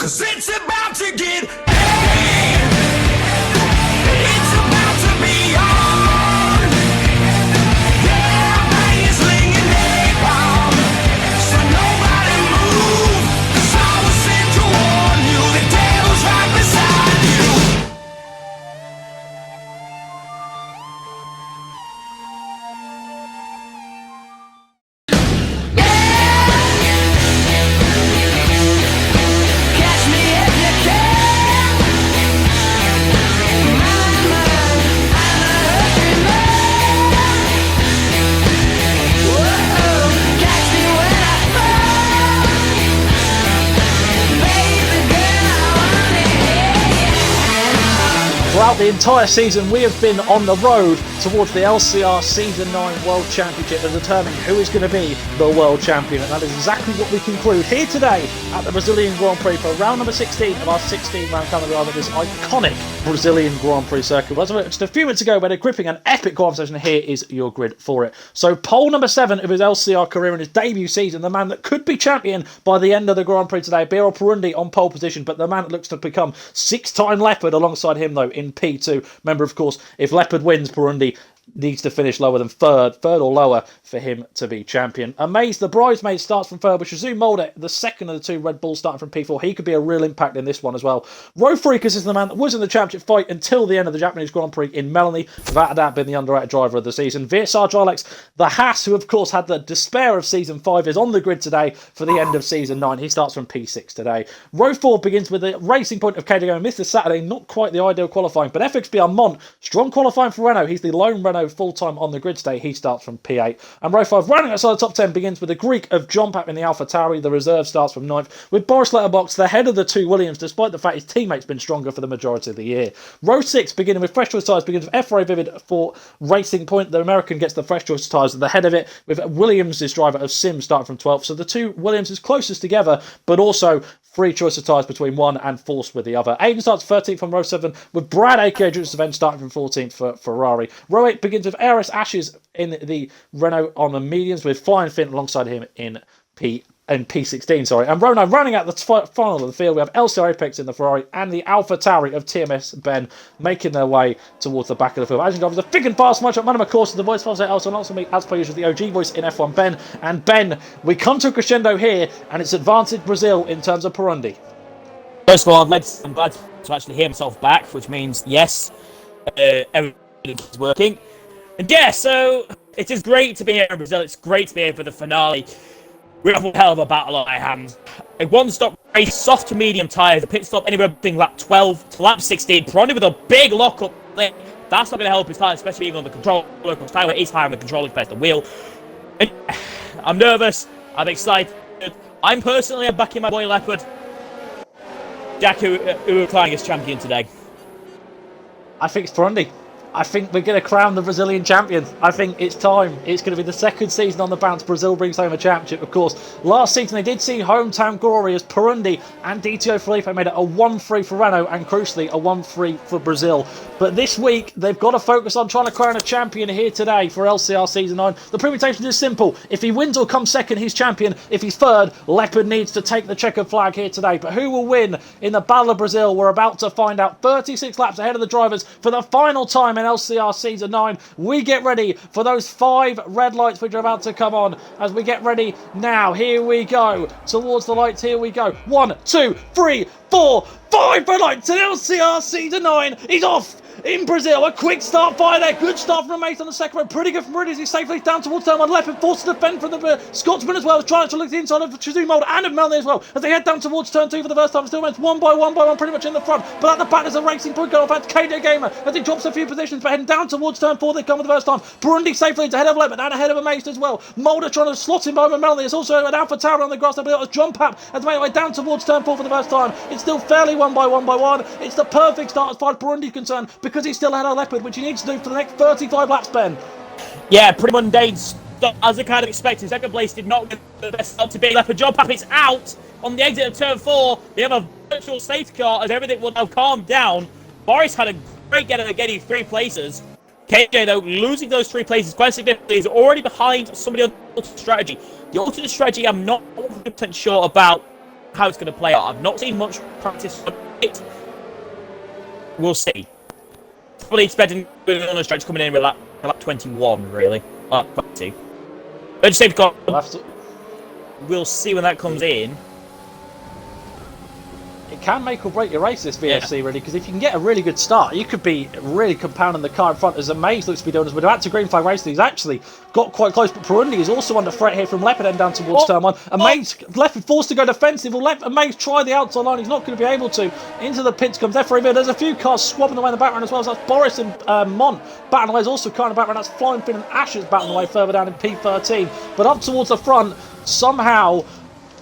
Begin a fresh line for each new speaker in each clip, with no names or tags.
'cause it's about to get heavy. It's about to be on. Yeah, bang is slinging napalm. So nobody move, 'cause I was sent to warn you. The devil's right beside you.
Throughout the entire season, we have been on the road towards the LCR Season 9 World Championship to determine who is going to be the World Champion. And that is exactly what we conclude here today at the Brazilian Grand Prix for round number 16 of our 16-round calendar of this iconic Brazilian Grand Prix circuit. Well, just a few minutes ago, we had a gripping and epic conversation. Here is your grid for it. So, pole number 7 of his LCR career in his debut season, the man that could be champion by the end of the Grand Prix today, BRL Perondi on pole position, but the man that looks to become 6-time Leopard alongside him, though, in P2. Remember, of course, if Leopard wins, Perondi needs to finish lower than third or lower for him to be champion. Amaze, the bridesmaid, starts from third, with Shazoo Mulder, the second of the two Red Bulls, starting from P4. He could be a real impact in this one as well. Row Freakers is the man that was in the championship fight until the end of the Japanese Grand Prix in Melanie, without a doubt being the underrated driver of the season. VSR Drilex, the Haas, who of course had the despair of Season 5, is on the grid today for the end of Season 9. He starts from P6 today. Row 4 begins with the racing point of KDO, and missed this Saturday, not quite the ideal qualifying, but FXB Armont, strong qualifying for Renault. He's the lone Renault full-time on the grid today. He starts from P8. And row 5, running outside the top 10, begins with the Greek of John Pap in the Alpha Tauri. The reserve starts from 9th, with Boris Letterbox, the head of the two Williams, despite the fact his teammate's been stronger for the majority of the year. Row 6, beginning with fresh choice tyres, begins with F-Ray Vivid for Racing Point. The American gets the fresh choice tyres at the head of it, with Williams' driver of Sim starting from 12th. So the two Williams is closest together, but also free choice of tyres between one and Force with the other. Aiden starts 13th from row 7, with Brad aka Judas Event starting from 14th for Ferrari. Row 8 begins with Aris Ashes in the Renault on the mediums, with Flying Finn alongside him in P16, sorry. And row 9, running out the final of the field, we have LCR Apex in the Ferrari and the Alpha Tauri of TMS Ben making their way towards the back of the field. As you know, the thick and fast match up, man of my course, the voice files also, and also me, as per usual, the OG voice in F1 Ben. And Ben, we come to a crescendo here, and it's advantage Brazil in terms of Perondi.
First of all, I'm glad to actually hear myself back, which means yes, everything is working. And yeah, so it is great to be here in Brazil. It's great to be here for the finale. We have a hell of a battle on our hands. A one-stop race, soft to medium tyres, a pit stop anywhere between lap 12 to lap 16. Perondi with a big lock-up. That's not going to help his tyre, especially being on the controller, because tyre is higher on the controller compared to the wheel. And I'm nervous. I'm excited. I'm personally backing my boy Leopard. Jack, who are declaring as champion today?
I think it's Perondi. I think we're going to crown the Brazilian champion. I think it's time. It's going to be the second season on the bounce. Brazil brings home a championship, of course. Last season, they did see hometown glory as Perondi and DTO Felipe made it a 1-3 for Renault and, crucially, a 1-3 for Brazil. But this week, they've got to focus on trying to crown a champion here today for LCR Season 9. The permutation is simple. If he wins or comes second, he's champion. If he's third, Leopard needs to take the checkered flag here today. But who will win in the Battle of Brazil? We're about to find out. 36 laps ahead of the drivers for the final time in LCR Season 9. We get ready for those 5 red lights which are about to come on as we get ready now. Here we go. Towards the lights, here we go. 1, 2, 3, 4, 5 red lights in LCR Season 9. He's off in Brazil. A quick start fire there. Good start from Amaze on the second row. Pretty good from Ridley as he safely down towards turn 1. Leopard forced to defend from the Scotsman as well. Trying to look the inside of Shazoo Mulder and of Melanie as well as they head down towards turn 2 for the first time. Still went one by one pretty much in the front. But at the back there's a racing point going off at KD Gamer as he drops a few positions. But heading down towards turn 4 they come for the first time. Perondi safely ahead of Leopard and ahead of Amaze as well. Mulder trying to slot him by Melanie. There's also an Alpha Tower on the grass there, but it was John Pap as they made way down towards turn 4 for the first time. It's still fairly one by one. It's the perfect start as far as Perondi is concerned because he's still ahead of Leopard, which he needs to do for the next 35 laps, Ben.
Yeah, pretty mundane stuff, as I kind of expected. Second place did not get the best start to be. Leopard John Pap is out on the exit of turn 4. We have a virtual safety car as everything will now calm down. Boris had a great get at getting 3 places. KJ, though, losing those 3 places quite significantly, is already behind somebody on the alternate strategy. The alternate strategy I'm not 100% sure about. how it's going to play out. I've not seen much practice on it. We'll see. Probably expecting on a stretch coming in with lap 21, really. 20. But just save we'll see when that comes in.
It can make or break your race, this VSC, really, because if you can get a really good start, you could be really compounding the car in front, as Amaze looks to be doing. As we're about to green flag racing, he's actually got quite close, but Perondi is also under threat here from Leopard end down towards turn 1. Amaze left forced to go defensive. Amaze try the outside line, he's not going to be able to. Into the pits comes Efra. There's a few cars swapping away in the background as well, so that's Boris and Mont battling away. Is also car in the background, that's Flying Fin and Ashes battling away further down in P13. But up towards the front, somehow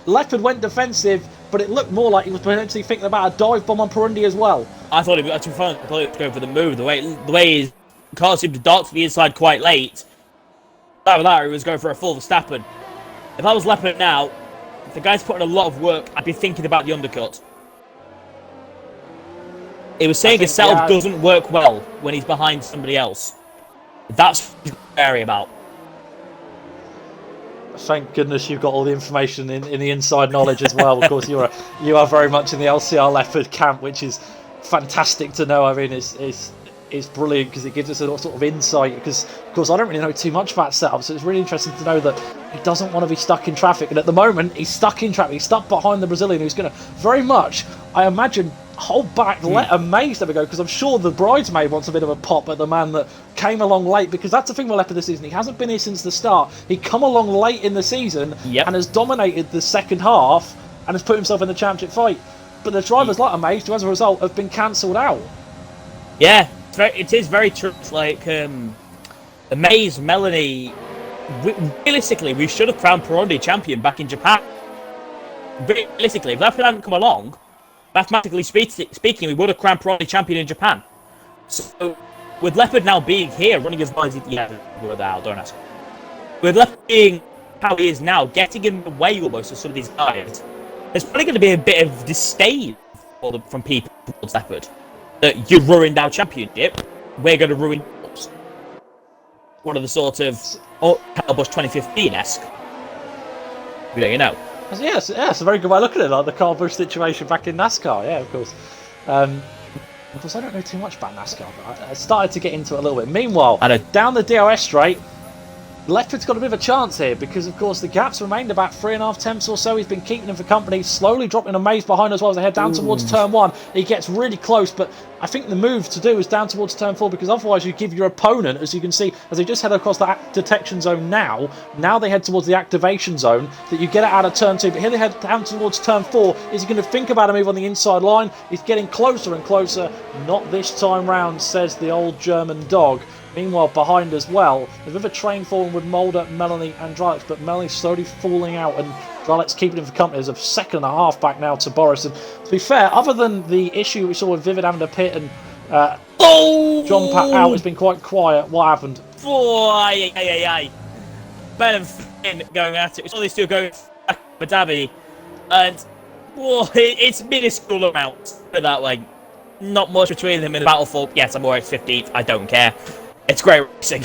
Leopard went defensive, but it looked more like he was potentially thinking about a dive bomb on Perondi as well.
I thought it was fun. I thought he was going for the move. The way his car seemed to dart to the inside quite late. That he was going for a full Verstappen. If I was Leopard now, if the guy's putting a lot of work, I'd be thinking about the undercut. It was saying his setup doesn't work well when he's behind somebody else. That's what he's wary about.
Thank goodness you've got all the information in the inside knowledge as well. Of course, you are very much in the LCR Leopard camp, which is fantastic to know. I mean, it's brilliant because it gives us a sort of insight. Because, of course, I don't really know too much about setup, so it's really interesting to know that he doesn't want to be stuck in traffic. And at the moment, he's stuck in traffic. He's stuck behind the Brazilian, who's going to very much, I imagine, hold back, let Amaze have a go, because I'm sure the bridesmaid wants a bit of a pop at the man that came along late, because that's the thing with Leopard this season. He hasn't been here since the start. He come along late in the season and has dominated the second half and has put himself in the championship fight. But the drivers like Amaze, who as a result have been cancelled out.
Yeah, it is very true. It's like Amaze, Melanie. Realistically, we should have crowned Perondi champion back in Japan. Realistically, if Leopard hadn't come along, mathematically speaking, we would have crowned Perondi champion in Japan. So, with Leopard now being here, running as well as don't ask. With Leopard being how he is now, getting in the way almost of some of these guys, there's probably going to be a bit of disdain from people towards Leopard. That you ruined our championship, we're going to ruin yours. One of the sort of Calbush 2015-esque. You know.
Yeah, it's a very good way of looking at it, like the Carl Busch situation back in NASCAR. Yeah, of course. Of course, I don't know too much about NASCAR, but I started to get into it a little bit. Meanwhile, down the DRS straight, Leopard's got a bit of a chance here because, of course, the gap's remained about 3.5 tenths or so. He's been keeping them for company, slowly dropping Amaze behind as well as they head down towards turn 1. He gets really close, but I think the move to do is down towards turn 4 because otherwise you give your opponent, as you can see, as they just head across the detection zone now they head towards the activation zone, that you get it out of turn 2, but here they head down towards turn 4. Is he going to think about a move on the inside line? He's getting closer and closer. Not this time round, says the old German dog. Meanwhile, behind as well, there's a bit of a train falling with Mulder, Melanie and Dralex, but Melanie's slowly falling out and Dralex keeping him for company. There's a second and a half back now to Boris. And to be fair, other than the issue we saw with Vivid having to pit and John Pat out, it's been quite quiet. What happened?
Ben and Finn going at it. We saw these two going back to Dhabi, and it's minuscule amounts, put it that way. Not much between them in the battle for, yes, I'm alright 15th, I don't care. It's great racing.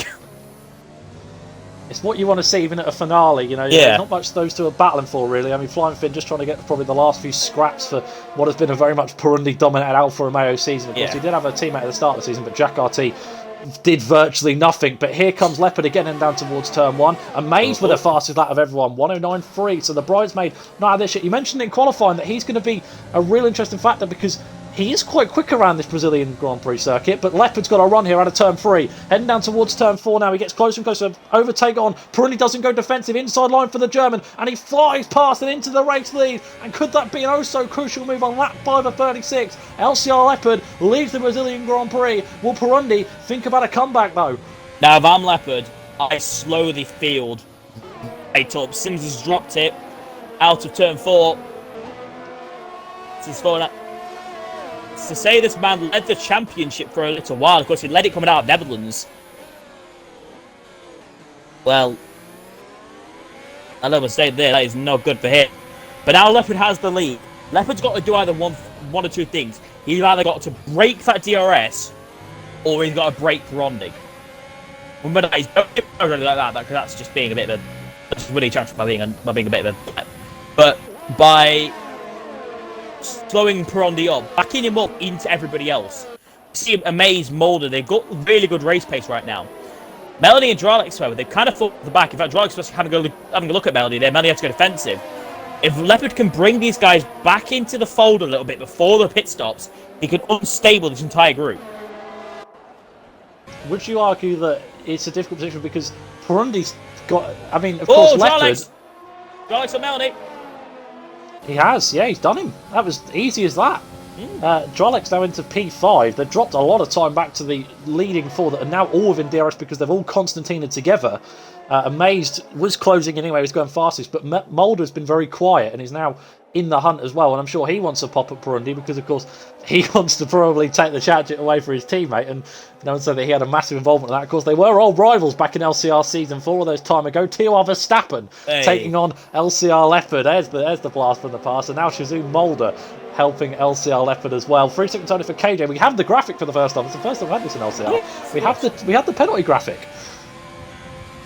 It's what you want to see even at a finale, you know. Yeah. Not much those two are battling for, really. I mean, Flying Finn just trying to get probably the last few scraps for what has been a very much Perondi-dominated Alfa Romeo season. Of course, he did have a teammate at the start of the season, but Jack RT did virtually nothing. But here comes Leopard again and down towards turn 1. Amaze with the fastest lap of everyone, 109.3. So the bridesmaid, not out this shit. You mentioned in qualifying that he's going to be a real interesting factor because he is quite quick around this Brazilian Grand Prix circuit, but Leopard's got a run here out of turn 3. Heading down towards turn 4 now. He gets closer and closer. Overtake on. Perondi doesn't go defensive. Inside line for the German, and he flies past and into the race lead. And could that be an oh-so-crucial move on lap 5 of 36? LCR Leopard leads the Brazilian Grand Prix. Will Perondi think about a comeback, though?
Now, if I'm Leopard, I slow the field right up. Sims has dropped it out of turn 4. This is to say this man led the championship for a little while. Of course, he led it coming out of Netherlands. Well, I know I'm saying there, that is not good for him. But now Leopard has the lead. Leopard's got to do either one or two things. He's either got to break that DRS, or he's got to break Perondi. Remember that he's don't like that, because that's just being a bit of a... That's really challenging by being a bit of a... But by slowing Perondi up, backing him up into everybody else. See Amaze, Mulder, they've got really good race pace right now. Melody and Drolix, however, they've kind of fought the back. In fact, Drolix was having a look at Melody there. Melody had to go defensive. If Leopard can bring these guys back into the fold a little bit before the pit stops, he could unstable this entire group.
Would you argue that it's a difficult position because Perundi's got... I mean, of course, Leopard...
Drolix on Melody.
He has, yeah, he's done him. That was easy as that. Drolix now into P5. They've dropped a lot of time back to the leading four that are now all within DRS because they've all Constantinaed together. Amazed was closing anyway, he was going fastest, but Mulder's been very quiet and is now in the hunt as well. And I'm sure he wants a pop at Perondi because, of course, he wants to probably take the championship away for his teammate. And no one said that he had a massive involvement in that. Of course, they were old rivals back in LCR Season 4 all those time ago. T.O. Verstappen taking on LCR Leopard. There's the blast from the past. And now Shazoo Mulder helping LCR Leopard as well. 3 seconds only for KJ. We have the graphic for the first time. It's the first time we've had this in LCR. Yes, we have the penalty graphic.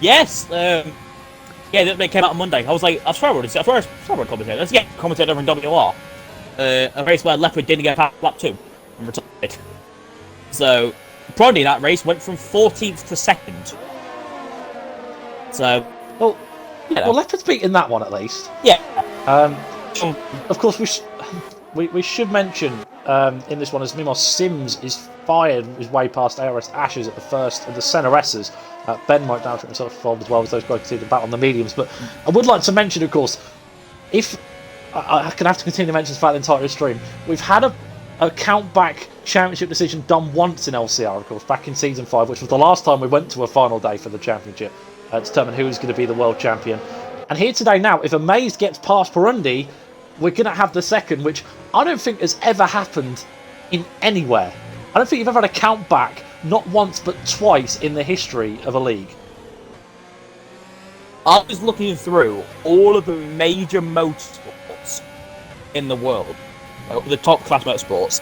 Yes. Yeah, that came out on Monday. I was like, I swear I wrote commentator. Let's get commentator over in WR. A race where Leopard didn't get past lap 2 and retired. So, Perondi in that race went from 14th to 2nd. So,
well, Leopard's beaten that one at least.
Yeah.
Of course, we should mention in this one as Mimos Sims is fired his way past ARS Ashes at the first of the Senaresses. Ben might now try himself involved as well as those guys continue to battle on the mediums. But I would like to mention, of course, if I can have to continue to mention this throughout the entire stream, we've had a count-back championship decision done once in LCR, of course, back in Season 5, which was the last time we went to a final day for the championship to determine who was going to be the world champion. And here today now, if Amaze gets past Perondi, we're going to have the second, which I don't think has ever happened in anywhere. I don't think you've ever had a count-back, not once but twice in the history of a league.
I was looking through all of the major motorsports in the world, the top class motorsports,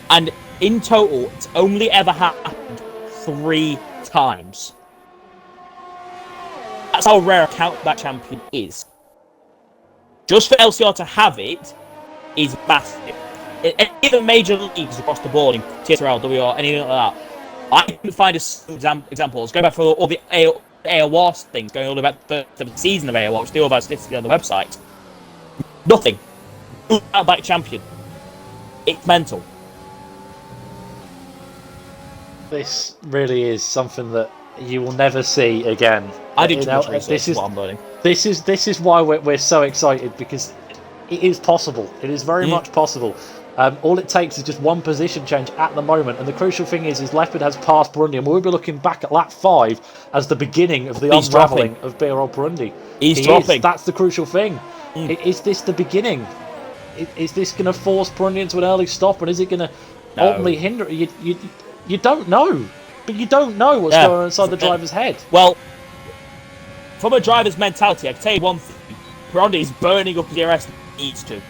and in total, it's only ever happened 3 times. That's how rare a countback champion is. Just for LCR to have it is massive. In the major leagues across the board, in TSRL, WR, anything like that, I couldn't find a single example. Let's go back for all the AOR things, going all the way back to the season of AOR, which they all about statistics on the website. Nothing. Outback champion. It's mental.
This really is something that you will never see again.
I did too much research. This
is why we're so excited, because it is possible. It is very much possible. All it takes is just one position change at the moment, and the crucial thing is Leopard has passed Perondi, and we'll be looking back at lap 5 as the beginning of the unravelling of BRL Perondi.
He's dropping.
That's the crucial thing. Is this the beginning? Is this going to force Perondi into an early stop, and is it going to ultimately hinder? You don't know, but you don't know what's going on inside the driver's head.
Well, from a driver's mentality, I can tell you one thing: Perondi is burning up the DRS. Needs to.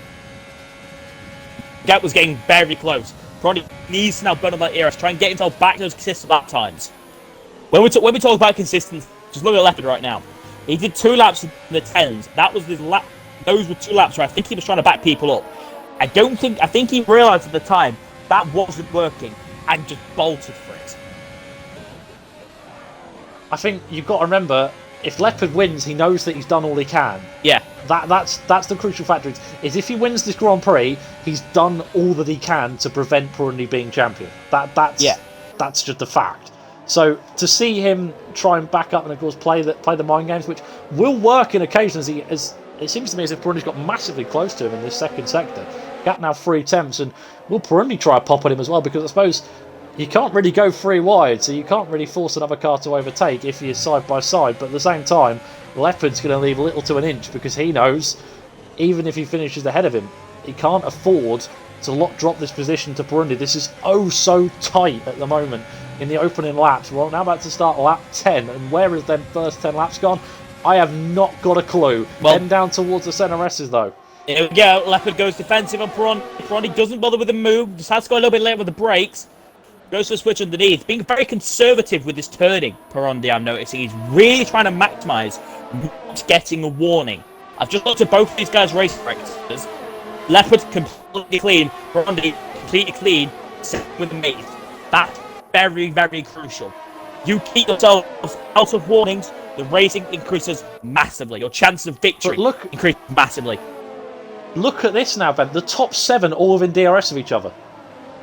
Gap was getting very close. Perondi needs to now burn up that DRS, try and get himself back to those consistent lap times. When we talk about consistency, just look at Leopard right now. He did 2 laps in the 10s. That was his lap. Those were 2 laps where I think he was trying to back people up. I think he realised at the time that wasn't working and just bolted for it.
I think you've got to remember, if Leopard wins, he knows that he's done all he can.
Yeah.
That's the crucial factor. Is if he wins this Grand Prix, he's done all that he can to prevent Perondi being champion. That's just a fact. So to see him try and back up and of course play the mind games, which will work in occasions, as it seems to me as if Perundi's got massively close to him in this second sector. Gap now 3 attempts, and will Perondi try a pop at him as well? Because I suppose you can't really go 3 wide, so you can't really force another car to overtake if you're side by side. But at the same time, Leopard's going to leave a little to an inch, because he knows, even if he finishes ahead of him, he can't afford to drop this position to Perondi. This is oh so tight at the moment in the opening laps. We're now about to start lap 10, and where is them first 10 laps gone? I have not got a clue. Heading down towards the centre S's though.
Here we go. Leopard goes defensive on Perondi. Perondi doesn't bother with the move, just has to go a little bit late with the brakes. Goes for a switch underneath. Being very conservative with his turning, Perondi, I'm noticing. He's really trying to maximise not getting a warning. I've just looked at both of these guys' race directors. Leopard completely clean, Perondi completely clean, same with the Maze. That's very, very crucial. You keep yourself out of warnings, the racing increases massively. Your chance of victory increases massively.
Look at this now, Ben. The top 7 all within DRS of each other.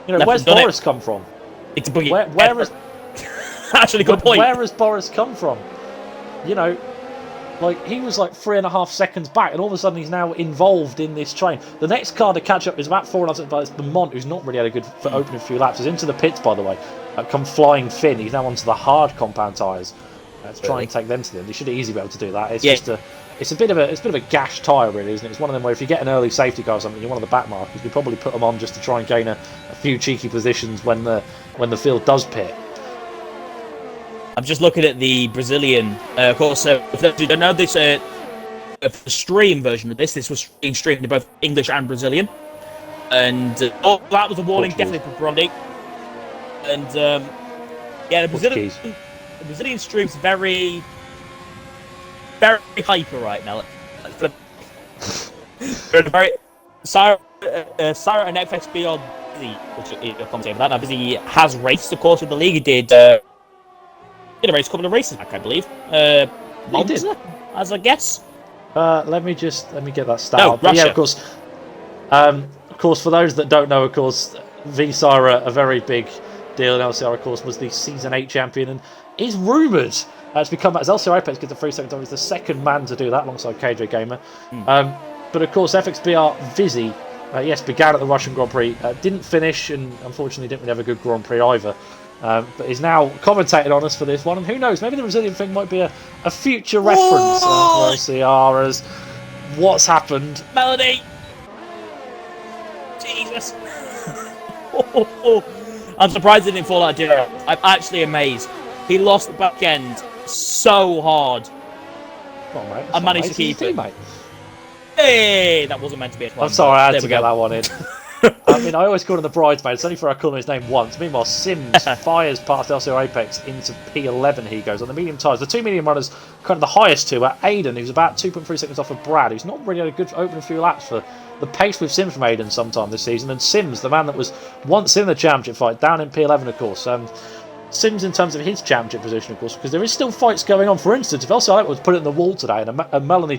You know,
Leopard's
where's Boris come from?
It's a boogie.
Where is
actually good point?
Where has Boris come from? You know, like he was like 3.5 seconds back, and all of a sudden he's now involved in this train. The next car to catch up is about 4.5 seconds, but it's Beaumont, who's not really had a good for opening few laps. He's into the pits, by the way. Come flying Finn. He's now onto the hard compound tyres. To try and take them to the end. He should easily be able to do that. It's a bit of a gash tyre, really, isn't it? It's one of them where if you get an early safety car or something, you're one of the back markers. You probably put them on just to try and gain a few cheeky positions when the field does pit.
I'm just looking at the Brazilian. Of course, if you don't know this, the stream version of this was being streamed in both English and Brazilian, and that was a warning, definitely for Perondi. And the Brazilian stream's very, very hyper right now. Very Sarah and FXB are busy, which you'll commentate for that. Now, Busy has raced, of course, with the league. He did a race, a couple of races back, I believe. Monza, as I guess.
Let me get that stat.
No, Russia.
Yeah, of course, for those that don't know, of course, V-Sire, a very big deal in LCR, of course, was the Season 8 champion and is rumoured to become, as LCR Apex gets the 3 seconds, he's the second man to do that alongside KJ Gamer. But of course, FXBR Vizzy, yes, began at the Russian Grand Prix, didn't finish, and unfortunately didn't really have a good Grand Prix either. But is now commentating on us for this one, and who knows, maybe the Brazilian thing might be a future reference for LCR as what's happened.
Melody! Jesus! I'm surprised he didn't fall out of dinner. I'm actually amazed. He lost the back end so hard.
Come on, mate.
I managed to keep it.
Mate.
Hey, that wasn't meant to be a
I'm sorry, I had to get that one in. I mean, I always call him the bridesmaid. It's only for I call him his name once. Meanwhile, Sims fires past LCR Apex into P11. He goes on the medium tyres. The two medium runners, kind of the highest two, are Aiden, who's about 2.3 seconds off of Brad, who's not really had a good opening few laps for the pace we've seen from Aiden sometime this season. And Sims, the man that was once in the championship fight, down in P11, of course. Sims in terms of his championship position, of course, because there is still fights going on. For instance, if LCR was put it in the wall today and Melanie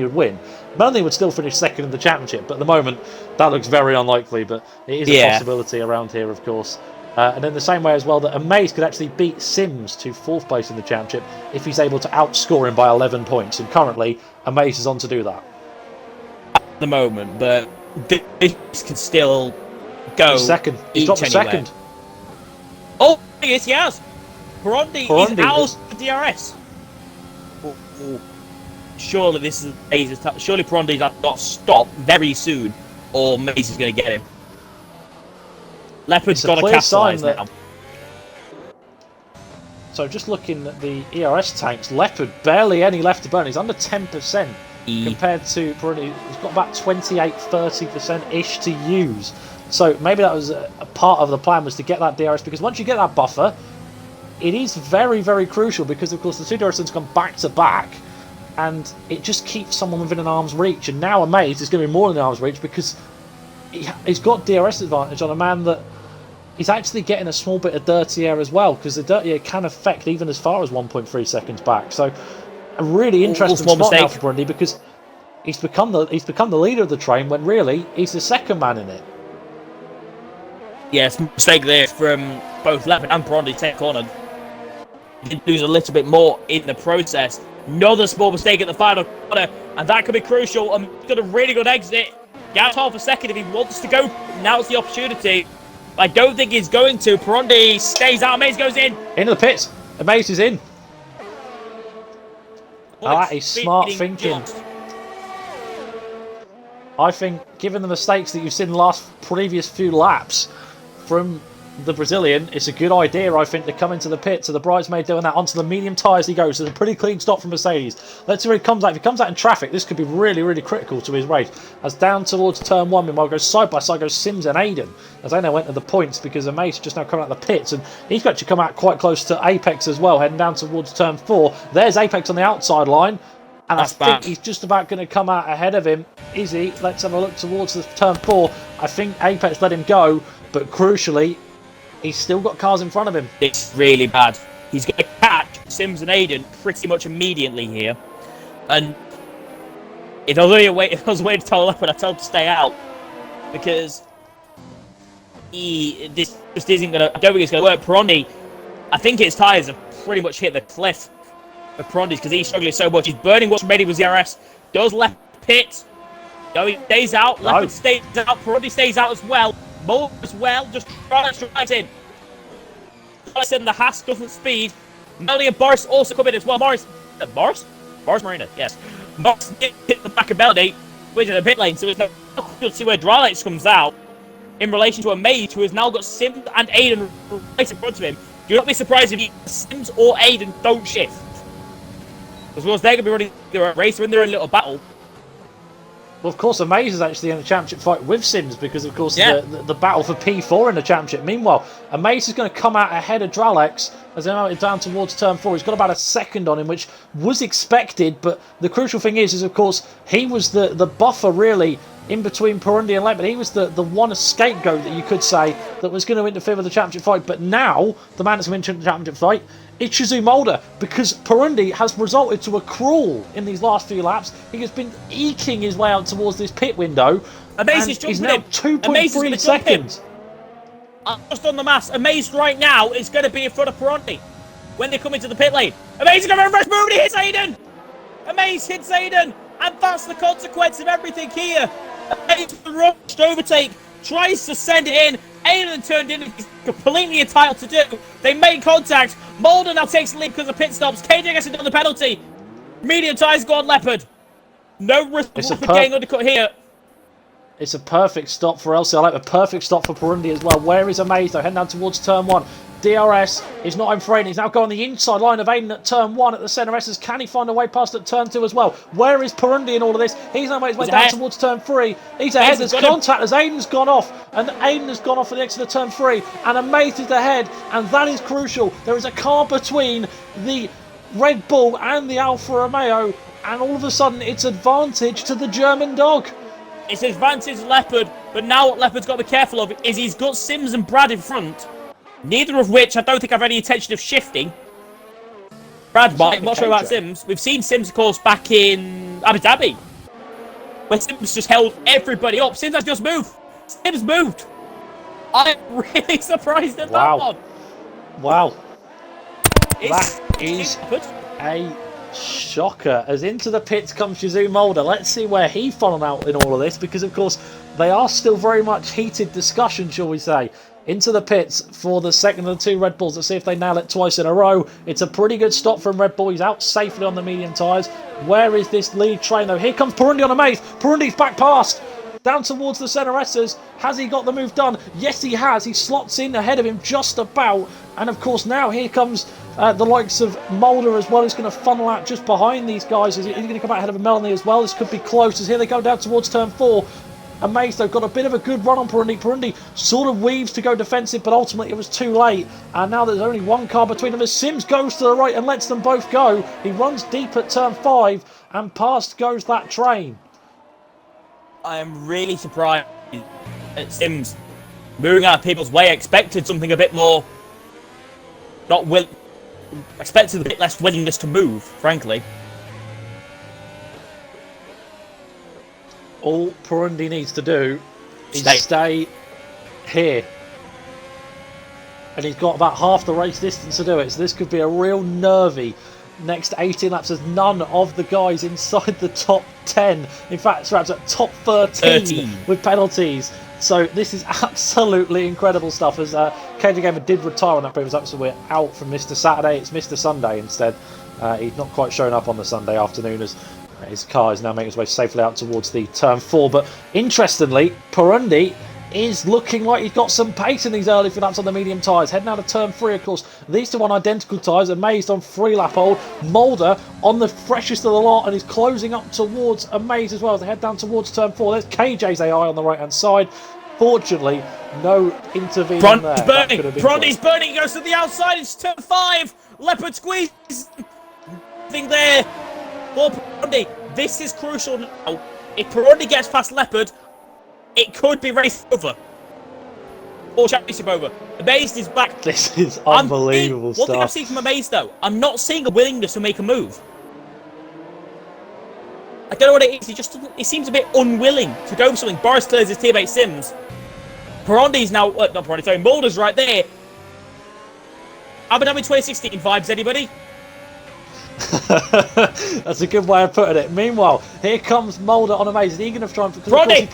would win, Melanie would still finish second in the championship. But at the moment, that looks very unlikely. But it is a possibility around here, of course. And in the same way as well, that Amaze could actually beat Sims to 4th place in the championship if he's able to outscore him by 11 points. And currently, Amaze is on to do that.
At the moment, but this can still go.
He's second. He's dropped to second.
Oh, yes, he has. Perondi is out of DRS. Surely this is Maze's. Surely Perondi's got to stop very soon, or Maze is going to get him. Leopard's got to capitalise now.
So just looking at the ERS tanks, Leopard barely any left to burn. He's under 10% compared to Perondi. He's got about 28-30% ish to use. So maybe that was a part of the plan, was to get that DRS, because once you get that buffer, it is very, very crucial, because of course the two DRS come back to back and it just keeps someone within an arm's reach. And now Amaze is going to be more than an arm's reach, because he's got DRS advantage on a man that is actually getting a small bit of dirty air as well, because the dirty air can affect even as far as 1.3 seconds back. So a really interesting spot now for Perondi, because he's become the leader of the train when really he's the second man in it.
Yes, mistake there from both Leopard and Perondi to take corner. He did lose a little bit more in the process. Another small mistake at the final corner, and that could be crucial. And he's got a really good exit. Gets half a second if he wants to go. Now's the opportunity. I don't think he's going to. Perondi stays out. Amaze goes in.
Into the pits. Amaze is in. That is smart thinking. I think, given the mistakes that you've seen in the previous few laps from the Brazilian, it's a good idea, I think, to come into the pit. So the bridesmaid doing that onto the medium tyres he goes. There's a pretty clean stop from Mercedes. Let's see where he comes out. If he comes out in traffic, this could be really, really critical to his race. As down towards turn 1, meanwhile goes side by side, goes Sims and Aiden. As they now went to the points, because Amaze just now coming out of the pits, and he's got to come out quite close to Apex as well, heading down towards turn 4. There's Apex on the outside line. And
That's
I think
bad.
he's just about going to come out ahead of him. Is he? Let's have a look towards the turn 4. I think Apex let him go, but crucially, he's still got cars in front of him.
It's really bad. He's going to catch Sims and Aiden pretty much immediately here. And if I was waiting to tell Leopard, I'd tell him to stay out. Because this just isn't going to... I don't think it's going to work. Perondi, I think his tyres have pretty much hit the cliff of Perondi's because he's struggling so much. He's burning what's ready with ZRS. Does Leopard pit? No, he stays out.
No.
Leopard stays out. Perondi stays out as well. Mo as well. Just drives in. Morris in the Haas doesn't speed. Melody and Boris also come in as well. Boris Marina, yes. Boris hit the back of Melody, which is a pit lane, so there's no see where Drylights comes out in relation to a Maze who has now got Sims and Aiden right in front of him. Do not be surprised if Sims or Aiden don't shift. As well as they're going to be running their race, they're in their own little battle.
Well, of course, Amaze is actually in a championship fight with Sims because, of course, the battle for P4 in the championship. Meanwhile, Amaze is going to come out ahead of Dralex as they are down towards turn 4. He's got about a second on him, which was expected, but the crucial thing is of course, he was the buffer, really, in between Perondi and Leopard. He was the one scapegoat that you could say that was going to interfere with the championship fight. But now, the man that's going to win the championship fight, it's Shizu Mulder, because Perondi has resulted to a crawl in these last few laps. He has been eking his way out towards this pit window.
Amaze
and
is jumping
he's now
in.
2.3 seconds.
Just on the mass, Amaze right now is going to be in front of Perondi when they come into the pit lane. Amaze is going to reverse move and he hits Aiden. Amaze hits Aiden, and that's the consequence of everything here. Amaze rushed overtake, tries to send it in. Aiden turned in, he's completely entitled to do. They make contact. Mulder now takes the lead because of pit stops. KJ gets another penalty. Medium tyres go on Leopard. No risk of getting undercut here.
It's a perfect stop for LCR Leopard. A perfect stop for Perondi as well. Where is Amaze though? Heading down towards turn 1. DRS is not in for Aiden. He's now going the inside line of Aiden at turn 1 at the centre S's. Can he find a way past at turn 2 as well? Where is Perondi in all of this? He's now made his way down towards turn 3. He's ahead. There's contact as Aiden's gone off. And Aiden has gone off at the exit of turn 3. And Amaze is ahead. And that is crucial. There is a car between the Red Bull and the Alfa Romeo. And all of a sudden, it's advantage to the German dog.
It's advantage Leopard. But now what Leopard's got to be careful of is he's got Sims and Brad in front. Neither of which I don't think have any intention of shifting. Brad might, I'm not sure about Sims. We've seen Sims, of course, back in Abu Dhabi, where Sims just held everybody up. Sims has just moved. Sims moved. I'm really surprised at that one.
Wow.
It's
That is a shocker. As into the pits comes Shizu Mulder. Let's see where he fallen out in all of this, because, of course, they are still very much heated discussion, shall we say. Into the pits for the second of the two Red Bulls. Let's see if they nail it twice in a row. It's a pretty good stop from Red Bull. He's out safely on the medium tyres. Where is this lead train, though? Here comes Perondi on Amaze. Perondi's back past. Down towards the centre S's. Has he got the move done? Yes, he has. He slots in ahead of him just about. And, of course, now here comes the likes of Mulder as well. He's going to funnel out just behind these guys. He's going to come out ahead of Melanie as well. This could be close as here they go down towards turn 4. Amaze, though, got a bit of a good run on Perondi. Perondi sort of weaves to go defensive, but ultimately it was too late. And now there's only one car between them as Sims goes to the right and lets them both go. He runs deep at turn 5, and past goes that train.
I am really surprised at Sims moving out of people's way. I expected something a bit more... expected a bit less willingness to move, frankly.
All Perondi needs to do is stay here. And he's got about half the race distance to do it. So this could be a real nervy next 18 laps. There's none of the guys inside the top 10. In fact, it's perhaps at top 13 with penalties. So this is absolutely incredible stuff. As KJ Gamer did retire on that previous episode, so we're out from Mr. Saturday. It's Mr. Sunday instead. He's not quite shown up on the Sunday afternoon as his car is now making his way safely out towards the turn 4. But interestingly, Perondi is looking like he's got some pace in these early few laps on the medium tyres. Heading out of turn 3, of course. These two on identical tyres. Amazed on 3-lap old. Mulder on the freshest of the lot, and he's closing up towards Amaze as well as they head down towards turn 4. There's KJ's AI on the right-hand side. Fortunately, no intervening there.
Perondi's burning. He goes to the outside. It's turn 5. Leopard squeeze. Nothing there. for Perondi. This is crucial now. If Perondi gets past Leopard, it could be race over. Or championship over. Amazed is back.
This is unbelievable stuff.
One thing I've seen from Amazed, though, I'm not seeing a willingness to make a move. I don't know what it is. He seems a bit unwilling to go for something. Boris clears his teammate Sims. Perondi's now... not Perondi, sorry. Mulder's right there. Abu Dhabi 2016 vibes, anybody?
That's a good way of putting it. Meanwhile, here comes Mulder on Amazed. Is he going to try and...
Perondi!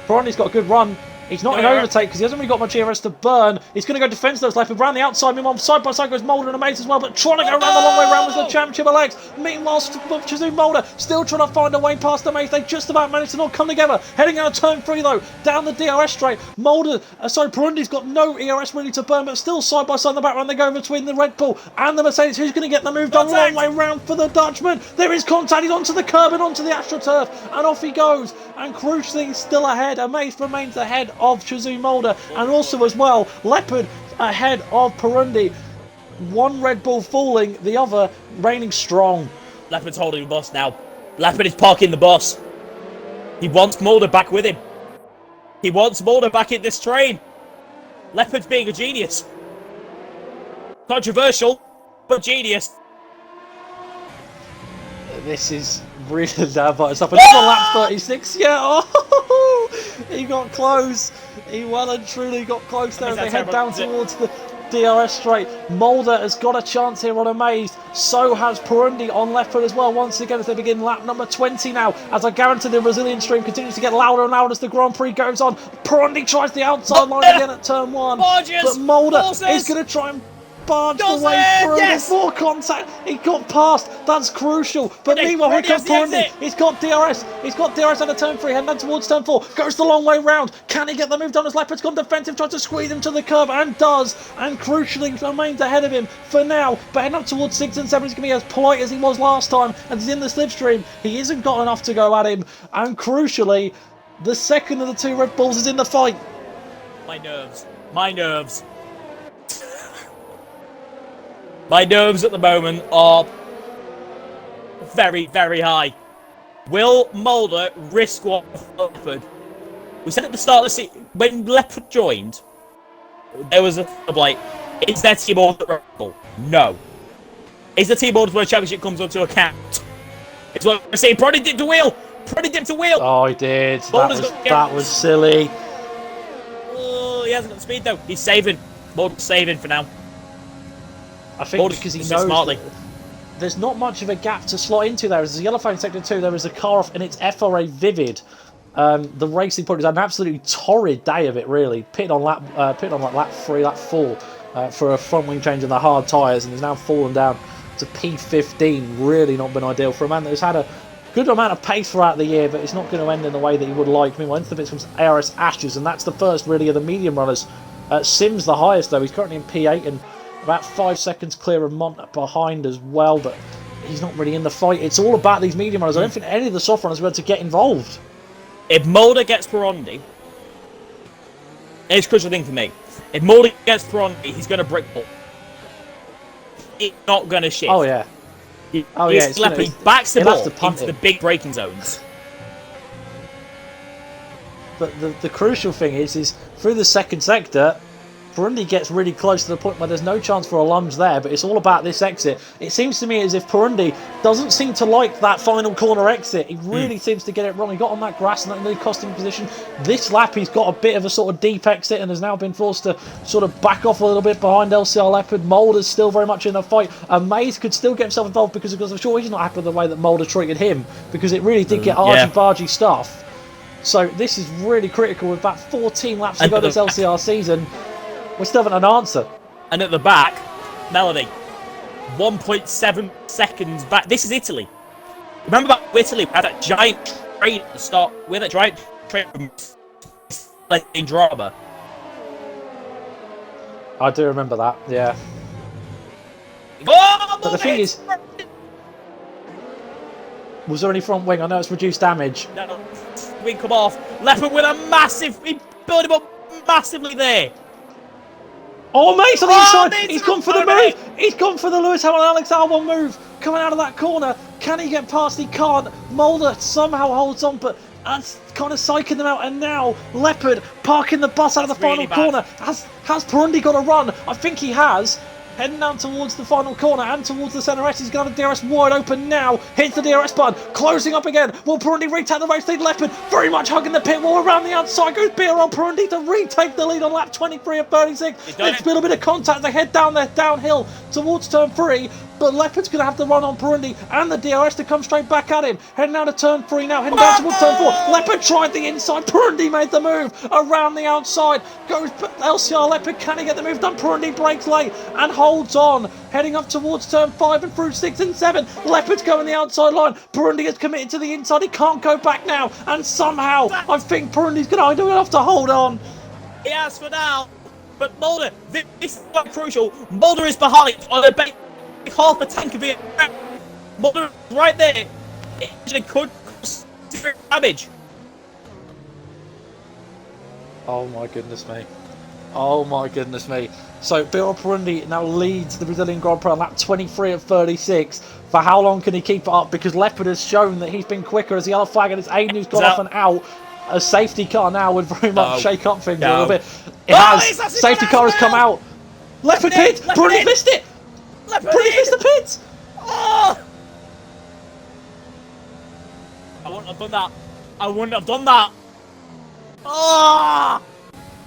Perondi's got a good run. He's not in overtake because he hasn't really got much ERS to burn. He's going to go defense those Leopard around the outside. Meanwhile, side by side goes Mulder and Amaze as well, but trying to go around the long way around was the championship Alex. Meanwhile, Chazoo Mulder still trying to find a way past Amaze. They just about managed to not come together. Heading out of turn 3 though, down the DRS straight. Perundi's got no ERS really to burn, but still side by side in the background. They go between the Red Bull and the Mercedes. Who's going to get the move done? Long way round for the Dutchman. There is contact. He's onto the curb and onto the AstroTurf, and off he goes. And crucially, still ahead. Amaze remains ahead of Chazoo Mulder. And also as well, Leopard ahead of Perondi. One Red Bull falling, the other reigning strong.
Leopard's holding the bus now. Leopard is parking the bus. He wants Mulder back with him. He wants Mulder back in this train. Leopard's being a genius. Controversial, but genius.
This is really damn bad stuff. Another lap 36. Yeah, oh, he got close. He well and truly got close there as they head down towards the DRS straight. Mulder has got a chance here on Amazed. So has Perondi on Leopard as well. Once again, as they begin lap number 20 now. As I guarantee the Brazilian stream continues to get louder and louder as the Grand Prix goes on. Perondi tries the outside line again at turn 1. But Mulder is going to try and barge the way through before contact. He got past. That's crucial. But meanwhile, here comes Perondi. He's got DRS. He's got DRS out of turn 3, heading down towards turn 4. Goes the long way round. Can he get the move done as Leopard's gone defensive, tries to squeeze him to the curb and does. And crucially remains ahead of him for now. But heading up towards 6 and 7, he's going to be as polite as he was last time. And he's in the slipstream. He isn't got enough to go at him. And crucially, the second of the 2 Red Bulls is in the fight.
My nerves. My nerves. My nerves at the moment are very, very high. Will Mulder risk what Leopard? We said at the start of the season, when Leopard joined, there was a like, is their team order rebel? No. Is the team order where championship comes onto account? It's what we're saying. Perondi dipped a wheel. Perondi dipped a wheel.
Oh, he did. That was silly.
Oh, he hasn't got the speed though. He's saving. Mulder's saving for now.
I think because he knows that there's not much of a gap to slot into there. As a yellow flag in sector 2, there is a car off, and it's FRA Vivid. The racing point has had an absolutely torrid day of it, really. Pitted on like lap 3, lap 4 for a front wing change in the hard tyres, and has now fallen down to P15. Really not been ideal for a man that has had a good amount of pace throughout the year, but it's not going to end in the way that he would like. Meanwhile, into the bits comes ARS Ashes, and that's the first really of the medium runners. Sims the highest though. He's currently in P8 and about 5 seconds clear of Mont behind as well, but he's not really in the fight. It's all about these medium runners. I don't think any of the soft runners are able to get involved.
If Mulder gets Perondi, it's a crucial thing for me. If Mulder gets Perondi, he's going to brick ball. It's not going to shift.
Oh yeah.
He backs the ball into the big braking zones.
But the crucial thing is through the second sector, Perondi gets really close to the point where there's no chance for a lunge there, but it's all about this exit. It seems to me as if Perondi doesn't seem to like that final corner exit. He really seems to get it wrong. He got on that grass and that really cost him position. This lap he's got a bit of a sort of deep exit and has now been forced to sort of back off a little bit behind LCR Leopard. Mulder's still very much in the fight. And Maze could still get himself involved because I'm sure he's not happy with the way that Mulder treated him, because it really did get argy-bargy stuff. So this is really critical with about 14 laps to go this LCR season. We still haven't an answer. And
at the back, Melanie, 1.7 seconds back. This is Italy. Remember about Italy? We had that giant train at the start. We had that giant train in drama.
I do remember that, yeah.
Oh,
but the thing is, was there any front wing? I know it's reduced damage.
No, wing come off. Leopard with a massive, he built him up massively there.
Oh, Mace on the inside! He's gone for the move! He's gone for the Lewis Hamilton Alex Albon move! coming out of that corner. Can he get past? He can't. Mulder somehow holds on, but that's kind of psyching them out. And now Leopard parking the bus out of the final
really bad.
corner. Has Perondi got a run? I think he has. Heading down towards the final corner and towards the centre S. He's got a DRS wide open now. Hits the DRS button. Closing up again. Will Perondi retake the race lead? Leopard very much hugging the pit wall. Around the outside goes BRL Perondi to retake the lead on lap 23 of 36. There's been a bit of contact. They head down there, downhill towards turn 3. But Leopard's going to have to run on Perondi and the DRS to come straight back at him. Heading down to turn 3 now, heading down towards turn 4. Leopard tried the inside. Perondi made the move around the outside. Goes LCR Leopard. Can he get the move done? Perondi breaks late and holds on. Heading up towards turn 5 and through 6 and 7. Leopard's going the outside line. Perondi is committed to the inside. He can't go back now. And somehow, I think Perondi's going to do enough to hold on.
He has for now. But Mulder, this is quite crucial. Mulder is behind on the back. Half the tank of it. Mulder right there. It actually could cause damage.
Oh my goodness me. Oh my goodness me. So BRL Perondi now leads the Brazilian Grand Prix on lap 23 of 36. For how long can he keep it up? Because Leopard has shown that he's been quicker as the yellow flag and it's Aiden who's gone off and out. A safety car now would very much shake up things a little bit. It has. Safety car has come out. Leopard pit. Perondi missed it. Perondi missed the pits.
Oh! I wouldn't have done that. I wouldn't have done that. Oh!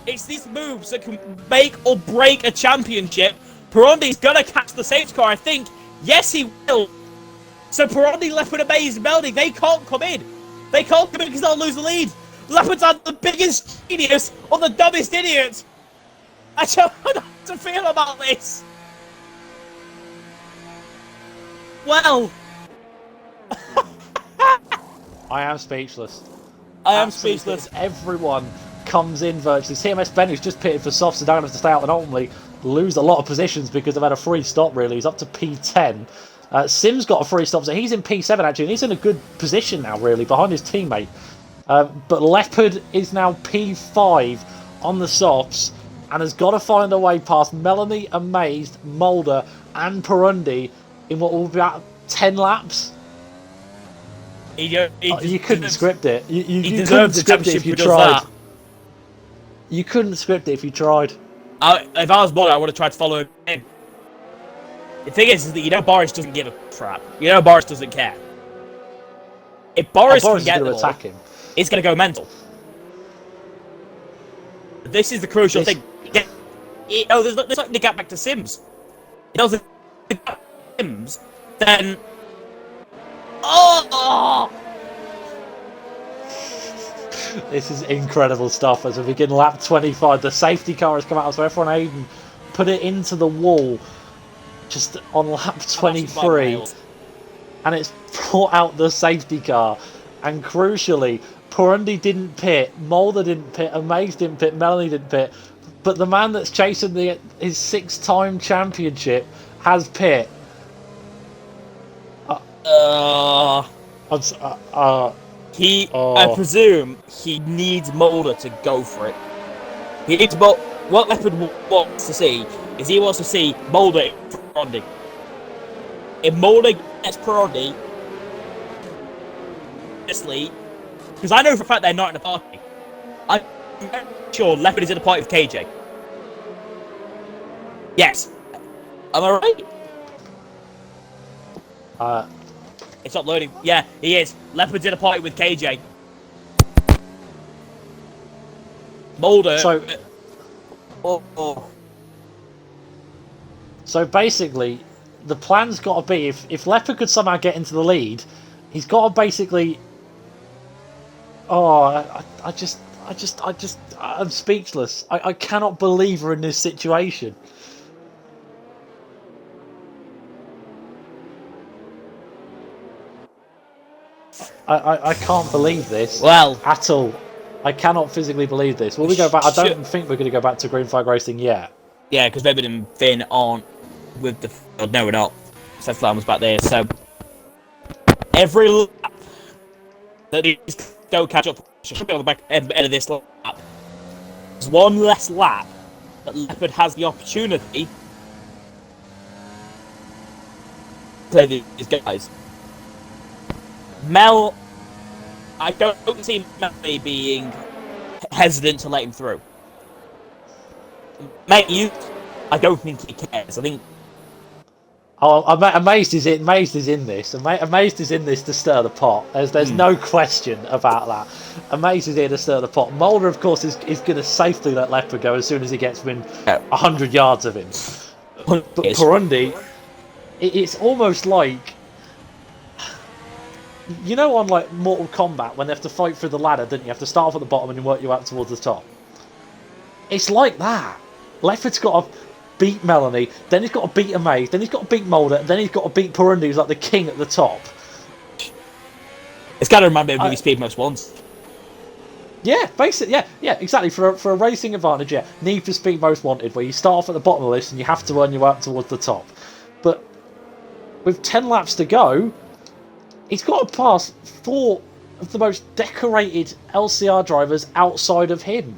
It's these moves that can make or break a championship. Perondi's gonna catch the safety car, I think. Yes, he will. So Perondi, Leopard, Amaze, Melody, they can't come in. They can't come in because they'll lose the lead. Leopard's had the biggest genius or the dumbest idiot. I don't know how to feel about this. Well,
I am speechless.
I am
Absolutely
speechless.
Everyone comes in virtually. CMS Ben, who's just pitted for softs, so don't have to stay out and ultimately lose a lot of positions because they've had a free stop, really. He's up to P10. Sim's got a free stop, so he's in P7, actually, and he's in a good position now, really, behind his teammate. But Leopard is now P5 on the softs and has got to find a way past Melanie, Amazed, Mulder, and Perondi in what will be about 10 laps. You couldn't script it. You couldn't script it if you tried. You couldn't script it if you tried.
If I was Mulder, I would have tried to follow him in. The thing is that you know Boris doesn't give a crap. You know Boris doesn't care. If Boris can get the ball, it's going to go mental. This is the crucial thing. There's like the gap back to Sims. It doesn't Sims, then. Oh!
This is incredible stuff. As we begin lap 25, the safety car has come out, so everyone Aiden put it into the wall just on lap 23, and it's brought out the safety car. And crucially, Perondi didn't pit, Mulder didn't pit, Amaze didn't pit, Melanie didn't pit, but the man that's chasing his 6-time championship has pit.
I presume he needs Mulder to go for it. He needs what Leopard wants to see is he wants to see Mulder in Perondi. If Mulder gets Perondi, honestly, because I know for a fact they're not in a party. I'm sure Leopard is in a party with KJ. Yes. Am I right? It's not loading. Yeah, he is. Leopard's in a party with KJ. Mulder.
So basically, the plan's got to be if Leopard could somehow get into the lead, he's got to basically. I'm speechless. I cannot believe we're in this situation. I can't believe this.
Well,
at all. I cannot physically believe this. Will we go back? I don't think we're going to go back to green flag racing yet.
Yeah, because David and Finn aren't with the. No, we're not. Seth Flan was back there, so every lap that these don't catch up, should be on the back end of this lap. There's one less lap that Leopard has the opportunity to these guys. Mel, I don't see Melanie being hesitant to let him through. Mate, I don't think he cares. I think.
Oh, Amazed is in this. Amazed is in this to stir the pot. There's no question about that. Amazed is here to stir the pot. Mulder, of course, is going to safely let Leopard go as soon as he gets within 100 yards of him. But Perondi, it's almost like, you know, on like Mortal Kombat when they have to fight through the ladder, don't you? You have to start off at the bottom and you work your way up towards the top. It's like that. Leopard's got to beat Melanie, then he's got to beat Amaze, then he's got to beat Mulder, then he's got to beat Perondi, who's like the king at the top.
It's got to remind me of movie Speed Most Wanted.
Yeah, basically, yeah, exactly. For a racing advantage, yeah. Need for Speed Most Wanted, where you start off at the bottom of the list and you have to earn your way up towards the top. But with 10 laps to go, he's got to pass 4 of the most decorated LCR drivers outside of him.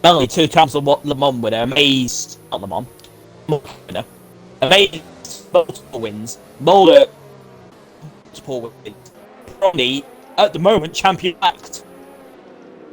Melanie 2 times Le Mans winner, Amaze, not Le Mans, winner. Amaze, multiple wins. Mulder, multiple wins. Perondi, at the moment, champion-elect.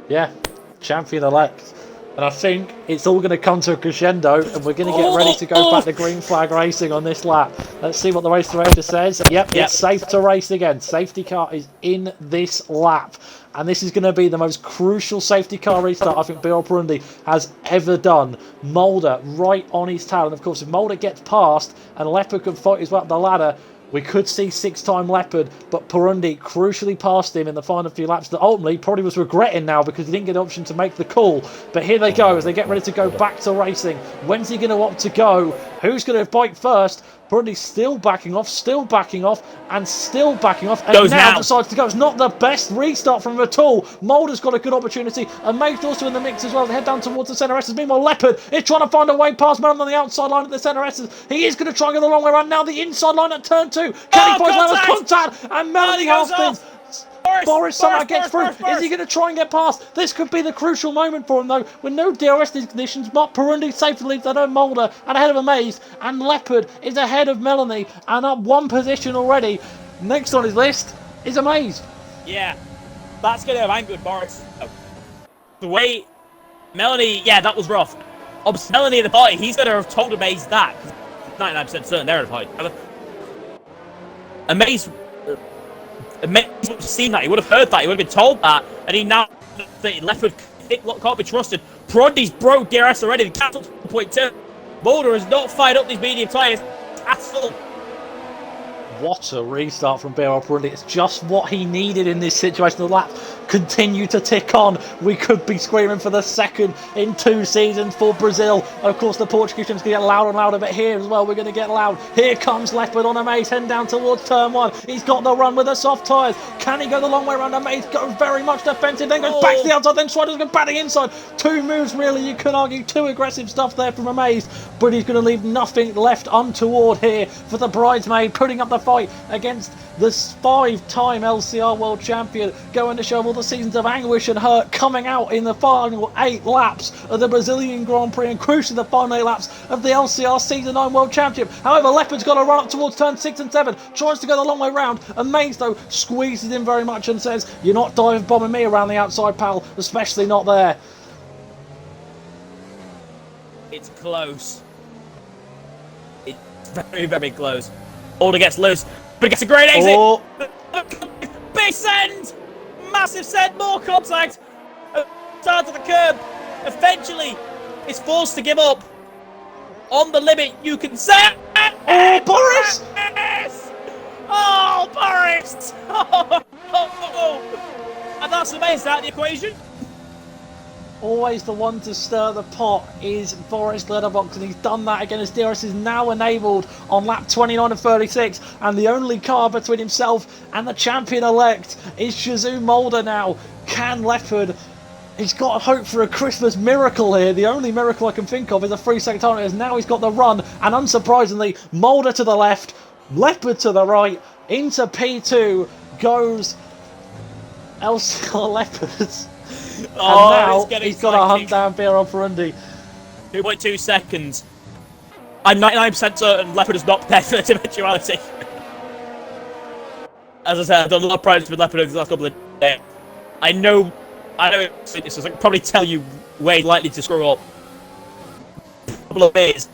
Yeah, champion-elect. And I think it's all going to come to a crescendo, and we're going to get ready to go back to green flag racing on this lap. Let's see what the race director says. Yep, it's safe to race again. Safety car is in this lap. And this is going to be the most crucial safety car restart I think BRL Perondi has ever done. Mulder right on his tail. And of course, if Mulder gets past and Leopard can fight his way up the ladder, we could see 6-time Leopard, but Perondi crucially passed him in the final few laps that ultimately probably was regretting now because he didn't get an option to make the call. But here they go as they get ready to go back to racing. When's he going to opt to go? Who's going to bite first? Perondi's still backing off, and still backing off, and now decides to go. It's not the best restart from him at all. Mulder's got a good opportunity, and Mave's also in the mix as well. They head down towards the centre S's. Meanwhile, Leopard is trying to find a way past Melon on the outside line at the centre S's. He is going to try and go the long way around. Now the inside line at turn 2. Can he find Melon's contact? And Melanie half-spins. Boris somehow gets through. Is he going to try and get past? This could be the crucial moment for him, though. With no DRS conditions, Mark Perondi safely leads ahead of Mulder and ahead of Amaze, and Leopard is ahead of Melanie and up 1 position already. Next on his list is Amaze.
Yeah, that's going to have angered Boris. The way Melanie, yeah, that was rough. Obviously, Melanie in the party, he's going to have told Amaze that. 99% certain they're in the party. Amaze would have seen that, he would have heard that, he would have been told that, and he now Leopard can't be trusted. Perondi's broke DRS already, the cat's up to 1.2. Mulder has not fired up these medium tyres at all.
What a restart from BRL Perondi. It's just what he needed in this situation. The lap continue to tick on. We could be screaming for the second in 2 seasons for Brazil. Of course, the Portuguese team's going to get louder and louder, but here as well, we're going to get loud. Here comes Leopard on Amaze, heading down towards turn 1. He's got the run with the soft tyres. Can he go the long way around? Amaze goes very much defensive, then goes back to the outside, then tries to go back to the inside. 2 moves, really, you could argue. 2 aggressive stuff there from Amaze, but he's going to leave nothing left untoward here for the bridesmaid, putting up the fight against the 5-time LCR World Champion, going to show all the seasons of anguish and hurt coming out in the final 8 laps of the Brazilian Grand Prix, and crucially the final 8 laps of the LCR Season 9 World Championship. However, Leopard's got to run up towards turn 6 and 7, tries to go the long way round. Amaze, though, squeezes in very much and says, "You're not dive bombing me around the outside, pal, especially not there."
It's close. It's very, very close. Mulder gets loose, but he gets a great exit.
Oh.
Big send! Massive send, more contact. Start to the curb. Eventually, is forced to give up. On the limit, you can say.
Oh, Boris!
Oh, Boris! And that's Amaze out of the equation.
Always the one to stir the pot is Boris Letterbox, and he's done that again as DRS is now enabled on lap 29 of 36, and the only car between himself and the champion-elect is Shazoo Mulder now. Can Leopard... He's got hope for a Christmas miracle here. The only miracle I can think of is a 3-second time, as now he's got the run, and unsurprisingly, Mulder to the left, Leopard to the right, into P2 goes LCR Leopards.
Oh,
and now he's got to hunt down BRL Perondi.
2.2 seconds. I'm 99% certain Leopard is not prepared for this eventuality. As I said, I've done a lot of practice with Leopard over the last couple of days. I know this, so I can probably tell you where he's likely to screw up. A couple of days.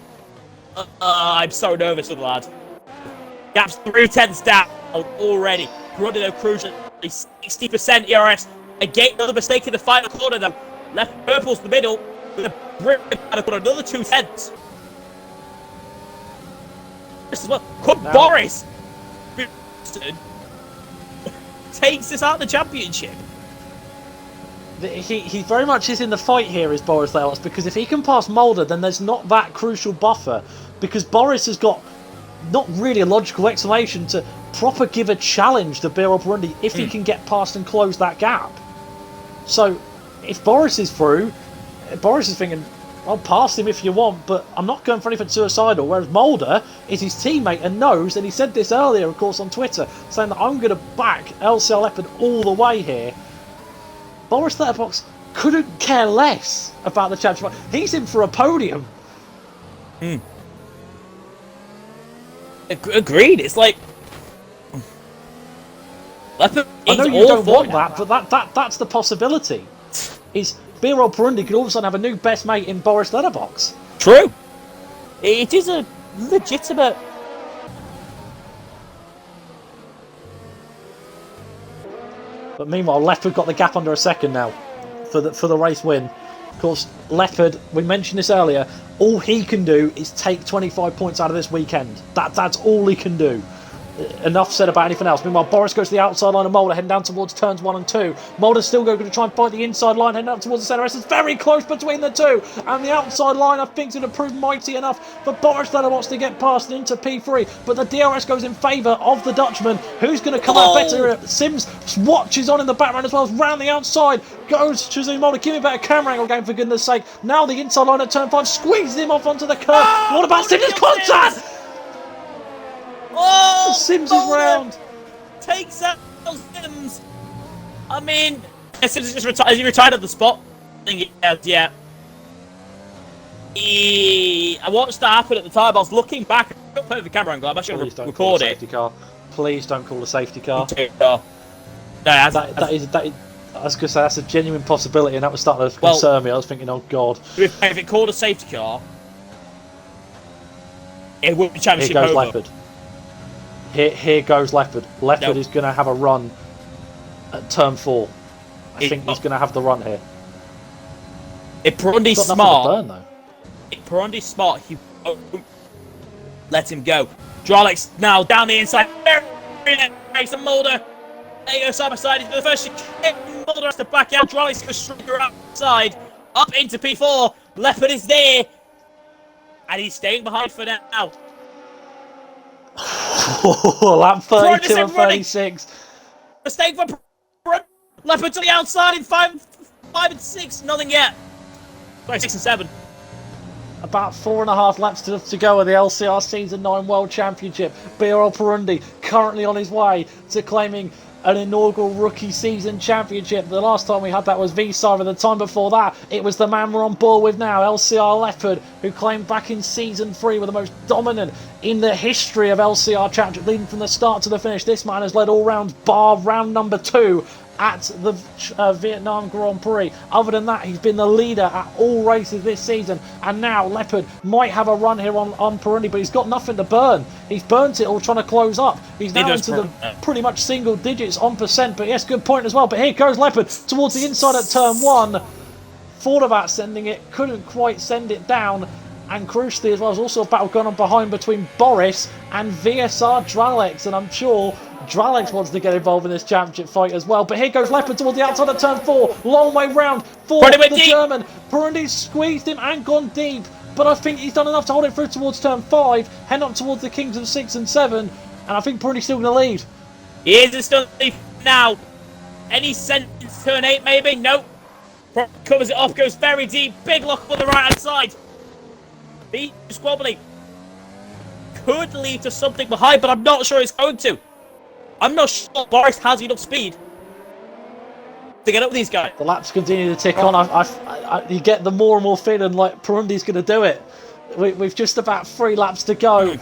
I'm so nervous for the lad. Gap's 3/10 down already. Perondi though crucial, 60% ERS. Again, another mistake in the final corner though. Left purple's the middle with a grip and got another 2/10. This is what could
Now,
Boris takes this out of the championship.
He very much is in the fight here, is Boris Leos, because if he can pass Mulder, then there's not that crucial buffer, because Boris has got not really a logical explanation to proper give a challenge to BRL Perondi if he can get past and close that gap. So if Boris is through, Boris is thinking, I'll pass him if you want, but I'm not going for anything suicidal. Whereas Mulder is his teammate and knows, and he said this earlier, of course, on Twitter, saying that I'm going to back LCR Leopard all the way here. Boris Letterbox couldn't care less about the championship. He's in for a podium.
Agreed. It's like Leopard.
I know you don't want that, but that's the possibility. Is BRL Perondi could all of a sudden have a new best mate in Boris Letterbox.
True. It is a legitimate.
But meanwhile, Leopard got the gap under a second now for the race win. Of course, Leopard, we mentioned this earlier, all he can do is take 25 points out of this weekend. That's all he can do. Enough said about anything else. Meanwhile, Boris goes to the outside line of Mulder, heading down towards turns 1 and 2. Mulder's still going to try and fight the inside line, heading up towards the centre. It's very close between the two. And the outside line, I think, is going to prove mighty enough for Boris Letterbox to get past into P3. But the DRS goes in favour of the Dutchman, who's going to come out better. Sims watches on in the background as well as round the outside. Goes to Zoom Mulder. Give me a better camera angle game, for goodness sake. Now the inside line at turn 5 squeezes him off onto the curb. What about Sims' contact?
Oh,
Sims is
Mulder
round.
Takes out Sims. I mean, Sims is just retired. Is he retired at the spot? I think yeah. I watched that happen at the time. I was looking back. I couldn't play the camera angle. I'm actually going to record it.
Car. Please don't call a safety car.
No,
that is. I was going to say that's a genuine possibility, and that was starting to concern me. I was thinking, oh god.
If it called a safety car, it would be championship
Here goes
over.
Leopard. Here goes Leopard. Leopard is going to have a run at turn 4. I think he's going to have the run here.
If Perondi's smart, Perondi's smart, he won't let him go. Dralex now down the inside. Makes a Mulder. There you go, side by side. He's the first chicane. Mulder has to back out. Dralex goes straight outside. Up into P4. Leopard is there. And he's staying behind for now.
Lap 32 and 36.
Mistake for Leopard to the outside in 5 and 6. Nothing yet. 6 and 7.
About 4.5 laps to go of the LCR Season 9 World Championship. BRL Perondi currently on his way to claiming an inaugural rookie season championship. The last time we had that was V-Side, and the time before that it was the man we're on board with now, LCR Leopard, who claimed back in Season 3 were the most dominant in the history of LCR Championship, leading from the start to the finish. This man has led all rounds bar round number 2 at the Vietnam Grand Prix. Other than that, he's been the leader at all races this season, and now Leopard might have a run here on Perondi, but he's got nothing to burn. He's burnt it all trying to close up. He's now into the pretty much single digits on percent, but yes, good point as well. But here goes Leopard towards the inside at turn 1. Thought about sending it, couldn't quite send it down. And crucially as well, there's also a battle going on behind between Boris and VSR Dralex, and I'm sure Dralex wants to get involved in this championship fight as well. But here goes Leopard towards the outside of turn 4. Long way round for the German. Perundi's squeezed him and gone deep, but I think he's done enough to hold it through towards turn 5, head up towards the Kings of 6 and 7, and I think Perundi's still going to lead.
He is still lead now. Any sentence turn 8 maybe? Nope. Covers it off, goes very deep. Big lock on the right hand side. B squabbling. Could lead to something behind, but I'm not sure it's going to. I'm not sure Boris has enough speed to get up with these guys.
The laps continue to tick on. You get the more and more feeling like Perundi's going to do it. We've just about 3 laps to go.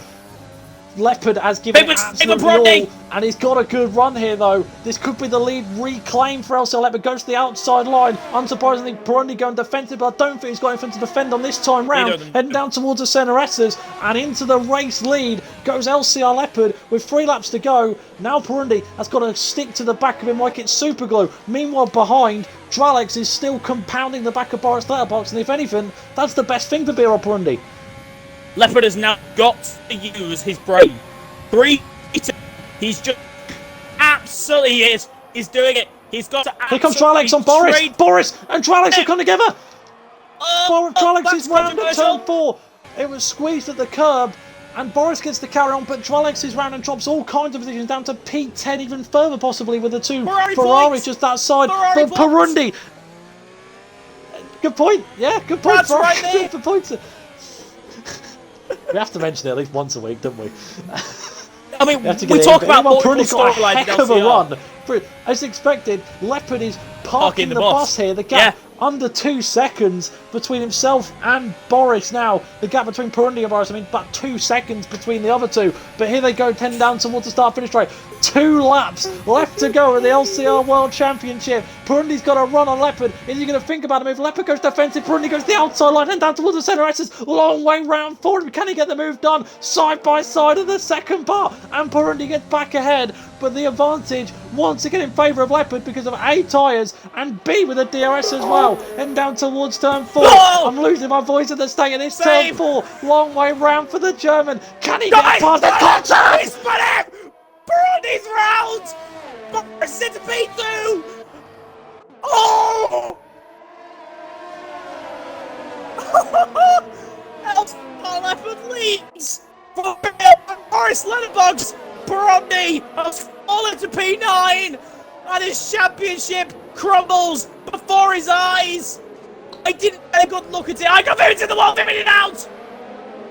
Leopard has given it absolutely all, and he's got a good run here though. This could be the lead reclaim for LCR Leopard. Goes to the outside line. Unsurprisingly, Perondi going defensive, but I don't think he's got anything to defend on this time round. Heading down towards the centre S's, and into the race lead goes LCR Leopard with 3 laps to go. Now Perondi has got to stick to the back of him like it's super glue. Meanwhile, behind, Dralex is still compounding the back of Boris Letterbox, and if anything, that's the best thing for BRL Perondi.
Leopard has now got to use his brain. 3, 2. He's just absolutely is. He's doing it. He's got to.
Here comes Dralex on Boris. Boris and Dralex have come together. Dralex is round at turn 4. It was squeezed at the curb, and Boris gets to carry on, but Dralex is round and drops all kinds of positions down to P10, even further possibly with the 2 Ferraris just outside. But Perondi. Good point. Yeah, good point.
That's right there.
Good point. We have to mention it at least once a week, don't we?
I mean, we talk about multiple storylines in
heck of a
LCR.
run. As expected, Leopard is parking the bus here. The gap under 2 seconds between himself and Boris now. The gap between Perondi and Boris, I mean, about 2 seconds between the other 2. But here they go, 10 down towards the start-finish straight. 2 laps left to go in the LCR World Championship. Perundi's got a run on Leopard. Is he going to think about him? If Leopard goes defensive, Perondi goes the outside line and down towards the centre. It's a long way round forward. Can he get the move done? Side by side of the second part. And Perondi gets back ahead. But the advantage once again in favour of Leopard because of A, tyres, and B with a DRS as well. And down towards turn 4.
No!
I'm losing my voice at the start of this turn 4. Long way round for the German. Can he get past the contact?
He's spun him! Perondi's round! Boris into P2! Oh! LCR Leopard leads! Boris Letterbox! Perondi has fallen to P9! And his championship crumbles before his eyes! I didn't get a good look at it. I got him into the wall, him in and out!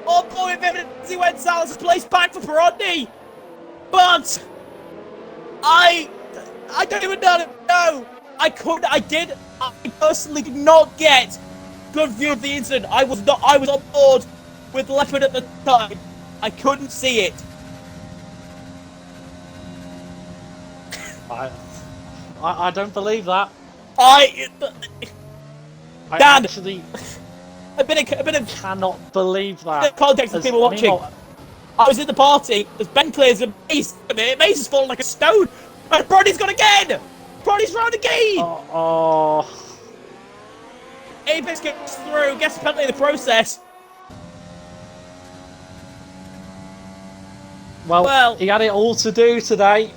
Oh boy, as he went south, his place back for Perondi! But I don't even know. I personally did not get good view of the incident. I was on board with Leopard at the time. I couldn't see it.
I don't believe that.
Dan,
actually
a bit of
cannot believe that.
Context for people watching. I was in the party. There's Ben clears a Mace. Mace has fallen like a stone. And Perondi's gone again. Perondi's round again. Apex gets through. Gets a penalty in the process.
Well, he had it all to do today.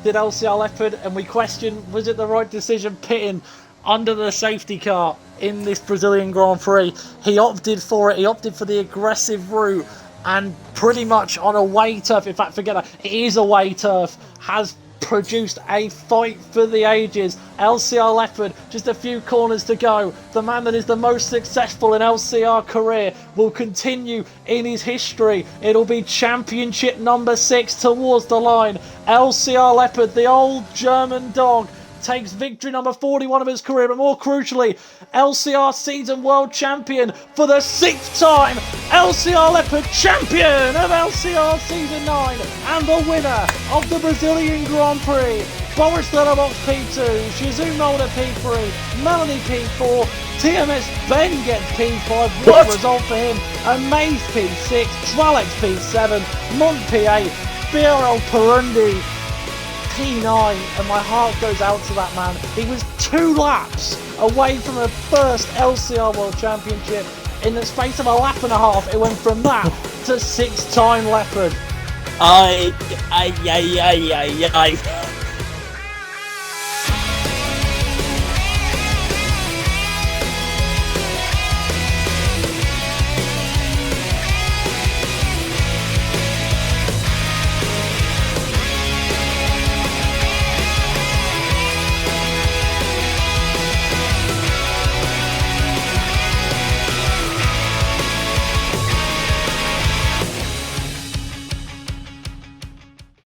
Did LCR Leopard, and we question, was it the right decision pitting under the safety car in this Brazilian Grand Prix? He opted for it. He opted for the aggressive route. And pretty much on away turf, in fact, forget that, it is away turf, has produced a fight for the ages. LCR Leopard, just a few corners to go. The man that is the most successful in LCR career will continue in his history. It'll be championship number 6 towards the line. LCR Leopard, the old German dog, takes victory number 41 of his career, but more crucially, LCR Season World Champion for the 6th time. LCR Leopard Champion of LCR Season 9 and the winner of the Brazilian Grand Prix. Boris Letterbox P2, Shizu Mulder P3, Melanie P4, TMS Ben gets P5. What a result for him. Amaze P6, Dralex P7, Mont P8, BRL Perondi P9, and my heart goes out to that man. He was 2 laps away from a first LCR World Championship. In the space of a lap and a half, it went from that to 6-time Leopard.